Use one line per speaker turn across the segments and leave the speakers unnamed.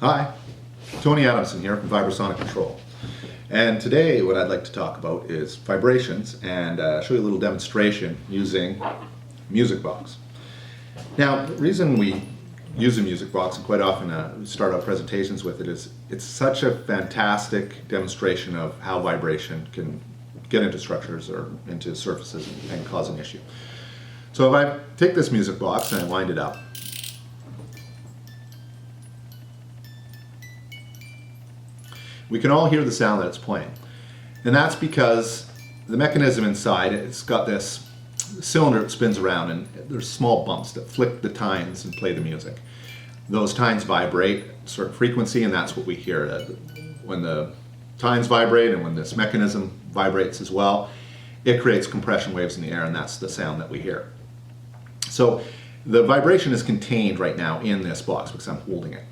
Hi, Tony Adamson here from Vibra-Sonic Control. And today what I'd like to talk about is vibrations and show you a little demonstration using music box. Now, the reason we use a music box, and quite often start out presentations with it, is it's such a fantastic demonstration of how vibration can get into structures or into surfaces and cause an issue. So if I take this music box and I wind it up, we can all hear the sound that it's playing. And that's because the mechanism inside, it's got this cylinder that spins around, and there's small bumps that flick the tines and play the music. Those tines vibrate at a certain frequency, and that's what we hear. When the tines vibrate and when this mechanism vibrates as well, it creates compression waves in the air, and that's the sound that we hear. So the vibration is contained right now in this box because I'm holding it.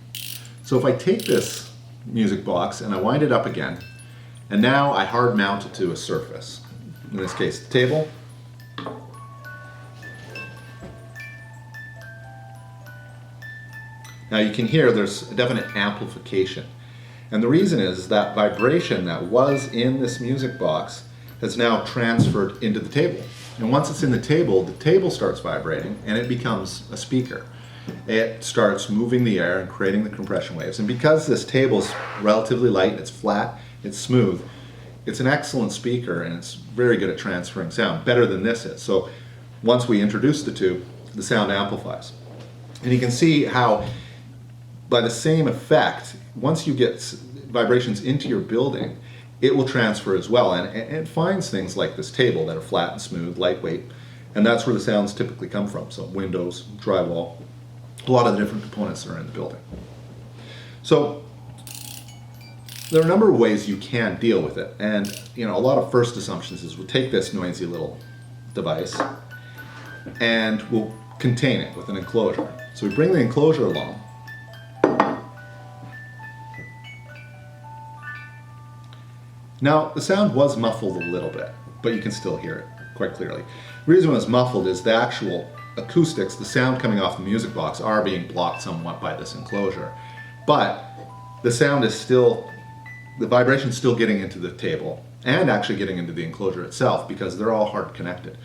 So if I take this music box and I wind it up again, and now I hard mount it to a surface, in this case the table. Now you can hear there's a definite amplification, and the reason is that vibration that was in this music box has now transferred into the table, and once it's in the table starts vibrating and it becomes a speaker. It starts moving the air and creating the compression waves. And because this table's relatively light, it's flat, it's smooth, it's an excellent speaker, and it's very good at transferring sound, better than this is. So once we introduce the two, the sound amplifies. And you can see how, by the same effect, once you get vibrations into your building, it will transfer as well. And it finds things like this table that are flat and smooth, lightweight, and that's where the sounds typically come from. So windows, drywall, a lot of the different components that are in the building. So there are a number of ways you can deal with it, and a lot of first assumptions is we'll take this noisy little device and we'll contain it with an enclosure. So we bring the enclosure along, now the sound was muffled a little bit, but you can still hear it quite clearly. The reason it was muffled is the actual acoustics, the sound coming off the music box, are being blocked somewhat by this enclosure, but the sound is still, the vibration is still getting into the table and actually getting into the enclosure itself because they're all hard connected.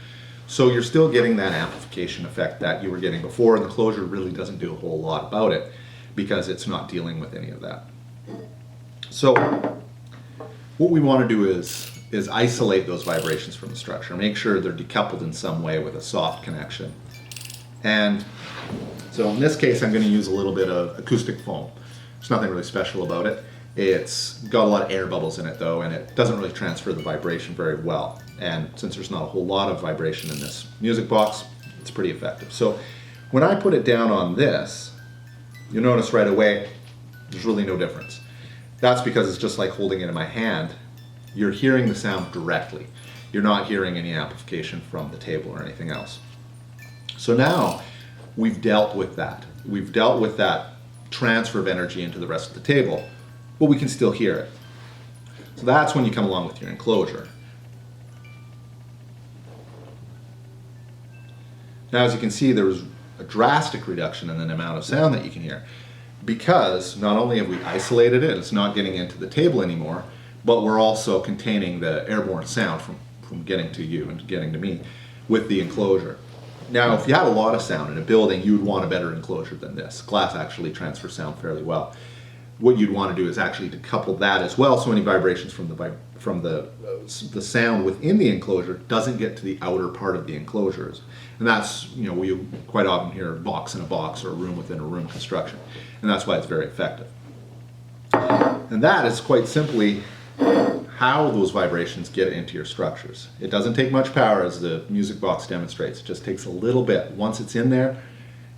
So you're still getting that amplification effect that you were getting before, and the enclosure really doesn't do a whole lot about it because it's not dealing with any of that. So what we want to do is isolate those vibrations from the structure, make sure they're decoupled in some way with a soft connection. And so in this case, I'm going to use a little bit of acoustic foam. There's nothing really special about it. It's got a lot of air bubbles in it though, and it doesn't really transfer the vibration very well. And since there's not a whole lot of vibration in this music box, it's pretty effective. So when I put it down on this, you'll notice right away there's really no difference. That's because it's just like holding it in my hand. You're hearing the sound directly. You're not hearing any amplification from the table or anything else. So now we've dealt with that. We've dealt with that transfer of energy into the rest of the table, but we can still hear it. So that's when you come along with your enclosure. Now, as you can see, there was a drastic reduction in the amount of sound that you can hear, because not only have we isolated it, it's not getting into the table anymore, but we're also containing the airborne sound from getting to you and getting to me with the enclosure. Now, if you had a lot of sound in a building, you would want a better enclosure than this. Glass actually transfers sound fairly well. What you'd want to do is actually decouple that as well, so any vibrations from the sound within the enclosure doesn't get to the outer part of the enclosures. And that's, we quite often hear box in a box or a room within a room construction, and that's why it's very effective. And that is quite simply how those vibrations get into your structures. It doesn't take much power, as the music box demonstrates. It just takes a little bit. Once it's in there,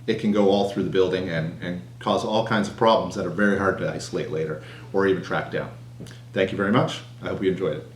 it can go all through the building and cause all kinds of problems that are very hard to isolate later or even track down. Thank you very much. I hope you enjoyed it.